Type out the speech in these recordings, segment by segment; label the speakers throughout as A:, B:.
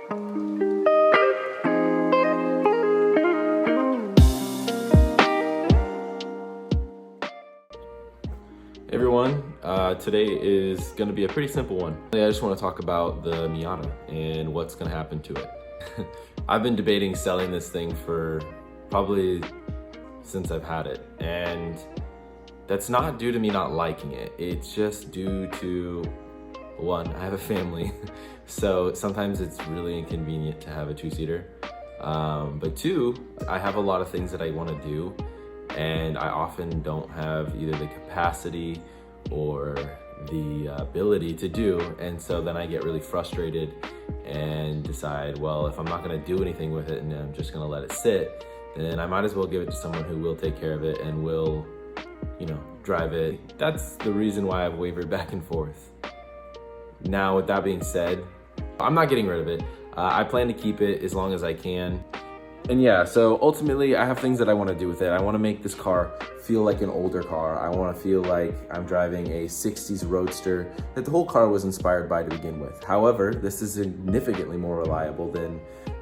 A: Hey everyone, today is going to be a pretty simple one. I just want to talk about the Miata and what's going to happen to it. I've been debating selling this thing for probably since I've had it, and that's not due to me not liking it. It's just due to, one, I have a family, so sometimes it's really inconvenient to have a two-seater. But two, I have a lot of things that I want to do, and I often don't have either the capacity or the ability to do, and so then I get really frustrated and decide, well, if I'm not going to do anything with it and I'm just going to let it sit, then I might as well give it to someone who will take care of it and will, you know, drive it. That's the reason why I've wavered back and forth. Now, with that being said, I'm not getting rid of it. I plan to keep it as long as I can. And yeah, so ultimately I have things that I want to do with it. I want to make this car feel like an older car. I want to feel like I'm driving a 60s Roadster that the whole car was inspired by to begin with. However, this is significantly more reliable than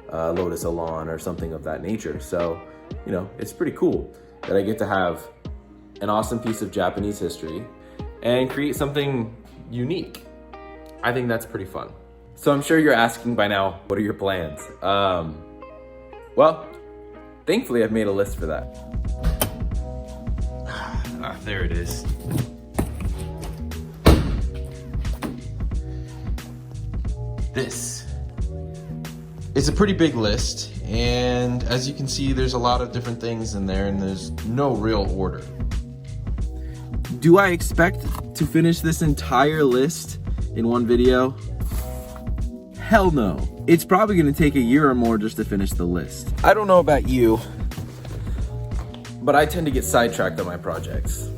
A: Lotus Elan or something of that nature. So, you know, it's pretty cool that I get to have an awesome piece of Japanese history and create something unique. I think that's pretty fun. So I'm sure you're asking by now, what are your plans? Well, thankfully I've made a list for that.
B: There it is. This is a pretty big list, and as you can see, there's a lot of different things in there, and there's no real order.
A: Do I expect to finish this entire list in one video? Hell no. It's probably gonna take a year or more just to finish the list. I don't know about you, but I tend to get sidetracked on my projects.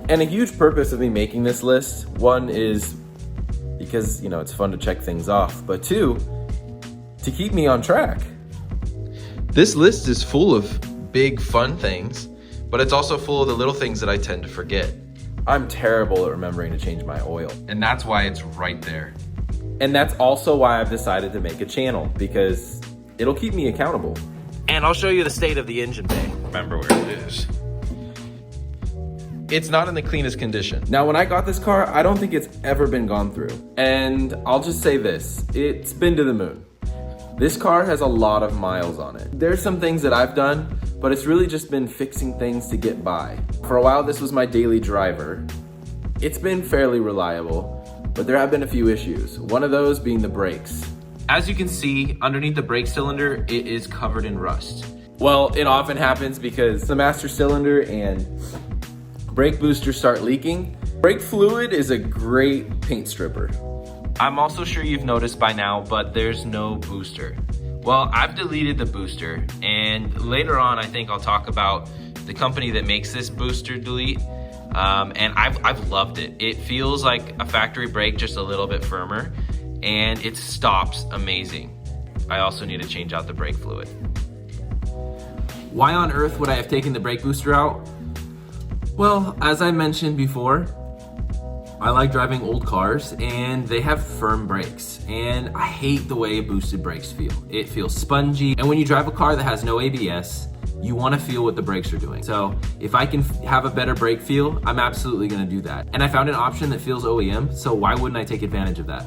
A: And a huge purpose of me making this list, one is because, you know, it's fun to check things off, but two, to keep me on track.
B: This list is full of big fun things, but it's also full of the little things that I tend to forget.
A: I'm terrible at remembering to change my oil.
B: And that's why it's right there.
A: And that's also why I've decided to make a channel, because it'll keep me accountable.
B: And I'll show you the state of the engine bay. Remember where it is. It's not in the cleanest condition.
A: Now, when I got this car, I don't think it's ever been gone through. And I'll just say this, it's been to the moon. This car has a lot of miles on it. There's some things that I've done, but it's really just been fixing things to get by. For a while, this was my daily driver. It's been fairly reliable, but there have been a few issues. One of those being the brakes.
B: As you can see, underneath the brake cylinder, it is covered in rust.
A: Well, it often happens because the master cylinder and brake boosters start leaking. Brake fluid is a great paint stripper.
B: I'm also sure you've noticed by now, but there's no booster. Well, I've deleted the booster, and later on I think I'll talk about the company that makes this booster delete. And I've loved it. It feels like a factory brake, just a little bit firmer, and it stops amazing. I also need to change out the brake fluid.
A: Why on earth would I have taken the brake booster out? Well, as I mentioned before, I like driving old cars and they have firm brakes, and I hate the way boosted brakes feel. It feels spongy, and when you drive a car that has no ABS, you want to feel what the brakes are doing. So if I can have a better brake feel, I'm absolutely going to do that. And I found an option that feels OEM, so why wouldn't I take advantage of that?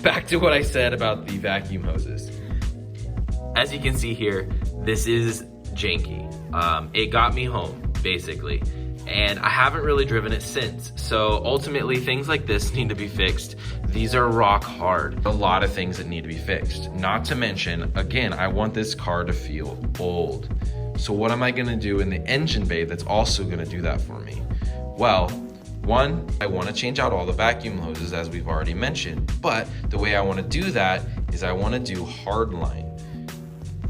B: Back to what I said about the vacuum hoses. As you can see here, this is janky. It got me home, basically, and I haven't really driven it since. So ultimately, things like this need to be fixed. These are rock hard. A lot of things that need to be fixed. Not to mention, again, I want this car to feel old. So what am I gonna do in the engine bay that's also gonna do that for me? Well, one, I wanna change out all the vacuum hoses, as we've already mentioned, but the way I wanna do that is I wanna do hardline.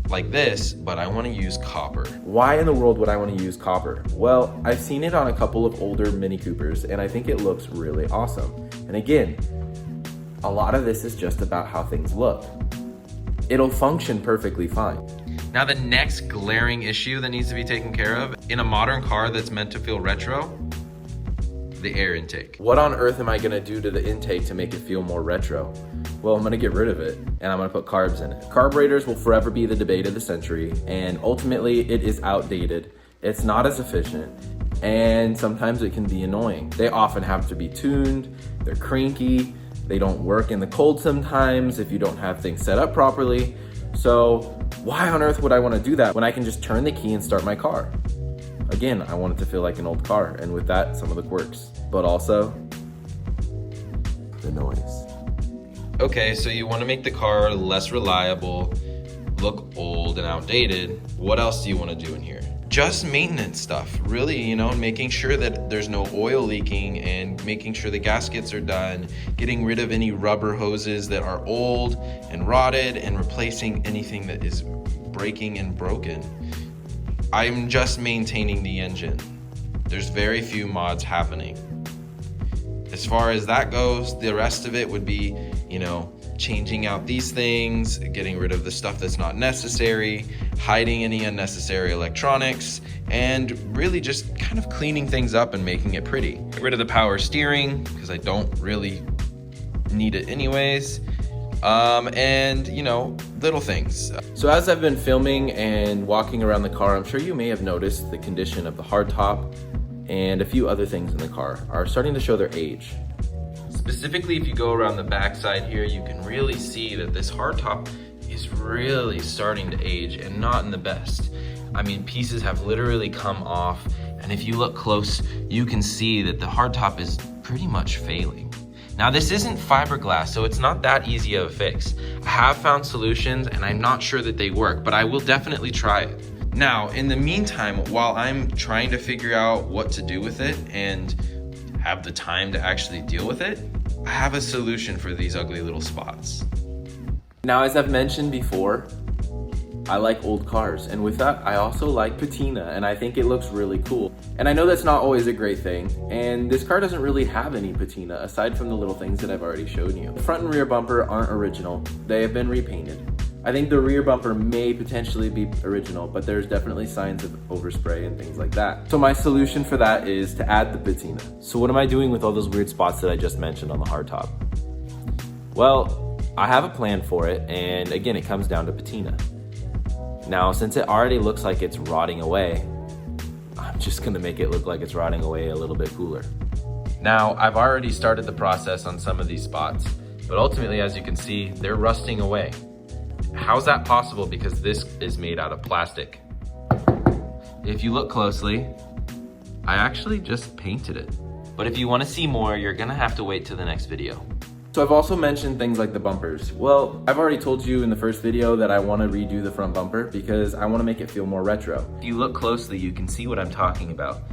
B: Like this, but I want to use copper.
A: Why in the world would I want to use copper? Well, I've seen it on a couple of older Mini Coopers, and I think it looks really awesome. And again, a lot of this is just about how things look. It'll function perfectly fine.
B: Now, the next glaring issue that needs to be taken care of in a modern car that's meant to feel retro, the air intake.
A: What on earth am I gonna do to the intake to make it feel more retro? Well, I'm gonna get rid of it and I'm gonna put carbs in it. Carburetors will forever be the debate of the century, and ultimately it is outdated. It's not as efficient, and sometimes it can be annoying. They often have to be tuned, they're cranky, they don't work in the cold sometimes if you don't have things set up properly. So why on earth would I wanna do that when I can just turn the key and start my car? Again, I want it to feel like an old car, and with that, some of the quirks, but also the noise.
B: Okay, so you want to make the car less reliable, look old and outdated. What else do you want to do in here? Just maintenance stuff, really, you know, making sure that there's no oil leaking and making sure the gaskets are done, getting rid of any rubber hoses that are old and rotted, and replacing anything that is breaking and broken. I'm just maintaining the engine. There's very few mods happening. As far as that goes, the rest of it would be, you know, changing out these things, getting rid of the stuff that's not necessary, hiding any unnecessary electronics, and really just kind of cleaning things up and making it pretty. Get rid of the power steering, because I don't really need it anyways. And, you know, little things.
A: So as I've been filming and walking around the car, I'm sure you may have noticed the condition of the hardtop and a few other things in the car are starting to show their age.
B: Specifically, if you go around the backside here, you can really see that this hardtop is really starting to age and not in the best. I mean, pieces have literally come off, and if you look close, you can see that the hardtop is pretty much failing. Now, this isn't fiberglass, so it's not that easy of a fix. I have found solutions, and I'm not sure that they work, but I will definitely try it. Now, in the meantime, while I'm trying to figure out what to do with it and have the time to actually deal with it, I have a solution for these ugly little spots.
A: Now, as I've mentioned before, I like old cars, and with that, I also like patina, and I think it looks really cool. And I know that's not always a great thing, and this car doesn't really have any patina aside from the little things that I've already shown you. The front and rear bumper aren't original. They have been repainted. I think the rear bumper may potentially be original, but there's definitely signs of overspray and things like that. So my solution for that is to add the patina. So what am I doing with all those weird spots that I just mentioned on the hardtop? Well, I have a plan for it, and again, it comes down to patina. Now, since it already looks like it's rotting away, I'm just gonna make it look like it's rotting away a little bit cooler.
B: Now, I've already started the process on some of these spots, but ultimately, as you can see, they're rusting away. How's that possible? Because this is made out of plastic. If you look closely, I actually just painted it. But if you want to see more, you're gonna have to wait till the next video.
A: So I've also mentioned things like the bumpers. Well, I've already told you in the first video that I want to redo the front bumper because I want to make it feel more retro.
B: If you look closely, you can see what I'm talking about.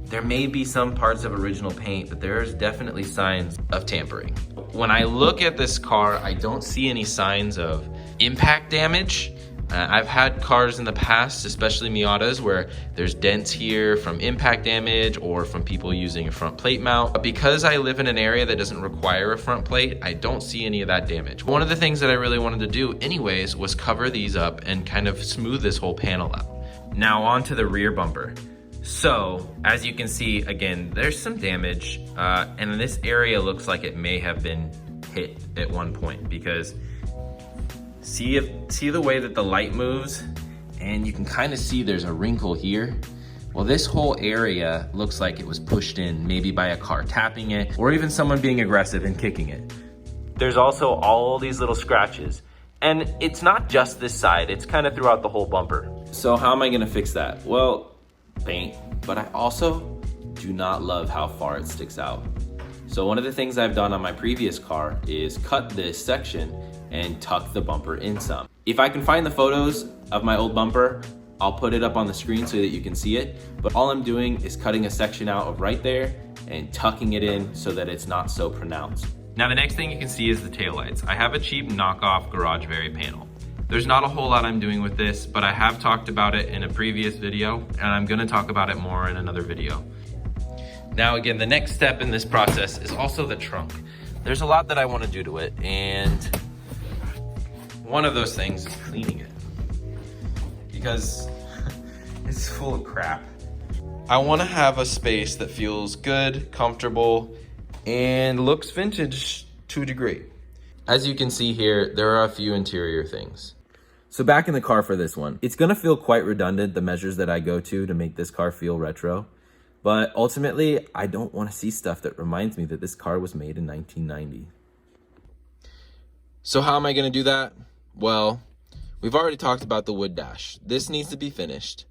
B: There may be some parts of original paint, but there's definitely signs of tampering. When I look at this car, I don't see any signs of impact damage. I've had cars in the past, especially Miatas, where there's dents here from impact damage or from people using a front plate mount. But because I live in an area that doesn't require a front plate, I don't see any of that damage. One of the things that I really wanted to do anyways was cover these up and kind of smooth this whole panel out. Now onto the rear bumper. So, as you can see, again, there's some damage, and this area looks like it may have been hit at one point because see the way that the light moves, and you can kind of see there's a wrinkle here. Well, this whole area looks like it was pushed in, maybe by a car tapping it, or even someone being aggressive and kicking it. There's also all these little scratches, and it's not just this side, it's kind of throughout the whole bumper.
A: So how am I gonna fix that? Well, paint, but I also do not love how far it sticks out. So one of the things I've done on my previous car is cut this section and tuck the bumper in some. If I can find the photos of my old bumper, I'll put it up on the screen so that you can see it, but all I'm doing is cutting a section out of right there and tucking it in so that it's not so pronounced.
B: Now the next thing you can see is the taillights. I have a cheap knockoff GarageVary panel. There's not a whole lot I'm doing with this, but I have talked about it in a previous video, and I'm gonna talk about it more in another video. Now again, the next step in this process is also the trunk. There's a lot that I wanna do to it, and one of those things is cleaning it because it's full of crap. I want to have a space that feels good, comfortable, and looks vintage to a degree. As you can see here, there are a few interior things.
A: So back in the car for this one, it's gonna feel quite redundant, the measures that I go to make this car feel retro. But ultimately, I don't wanna see stuff that reminds me that this car was made in 1990.
B: So how am I gonna do that? Well, we've already talked about the wood dash. This needs to be finished.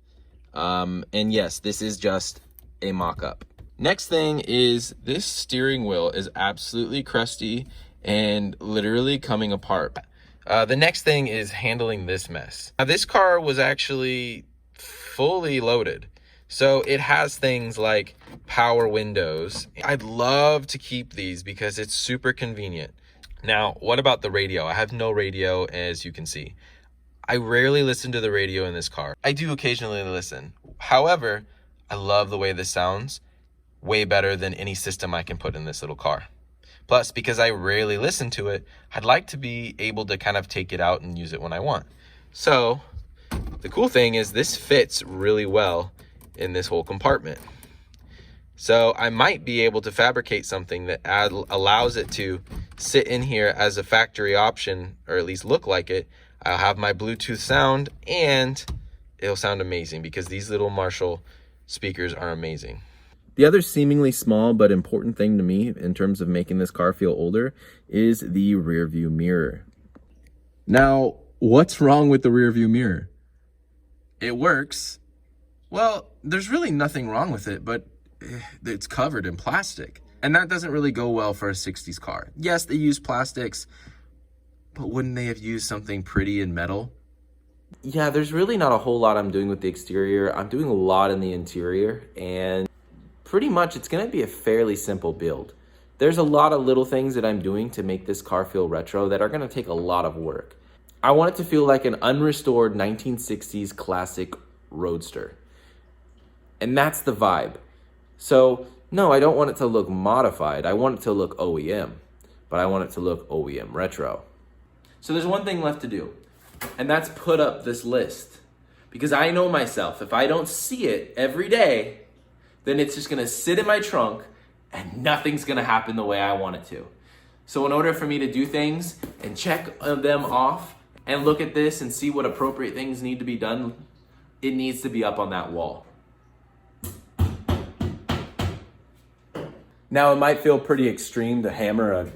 B: And yes, this is just a mock-up. Next thing is this steering wheel is absolutely crusty and literally coming apart. The next thing is handling this mess. Now, this car was actually fully loaded, so it has things like power windows. I'd love to keep these because it's super convenient. Now, what about the radio? I have no radio, as you can see. I rarely listen to the radio in this car. I do occasionally listen. However, I love the way this sounds, way better than any system I can put in this little car. Plus, because I rarely listen to it, I'd like to be able to kind of take it out and use it when I want. So the cool thing is this fits really well in this whole compartment. So I might be able to fabricate something that allows it to sit in here as a factory option, or at least look like it. I'll have my Bluetooth sound and it'll sound amazing because these little Marshall speakers are amazing.
A: The other seemingly small but important thing to me in terms of making this car feel older is the rear view mirror. Now, what's wrong with the rear view mirror?
B: It works. Well, there's really nothing wrong with it, but it's covered in plastic. And that doesn't really go well for a 60s car. Yes, they use plastics, but wouldn't they have used something pretty in metal?
A: Yeah, there's really not a whole lot I'm doing with the exterior. I'm doing a lot in the interior, and pretty much it's gonna be a fairly simple build. There's a lot of little things that I'm doing to make this car feel retro that are gonna take a lot of work. I want it to feel like an unrestored 1960s classic roadster. And that's the vibe. So, no, I don't want it to look modified. I want it to look OEM, but I want it to look OEM retro. So there's one thing left to do, and that's put up this list. Because I know myself, if I don't see it every day, then it's just gonna sit in my trunk and nothing's gonna happen the way I want it to. So in order for me to do things and check them off and look at this and see what appropriate things need to be done, it needs to be up on that wall. Now, it might feel pretty extreme to hammer a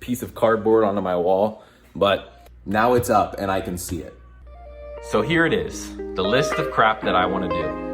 A: piece of cardboard onto my wall, but now it's up and I can see it.
B: So here it is, the list of crap that I want to do.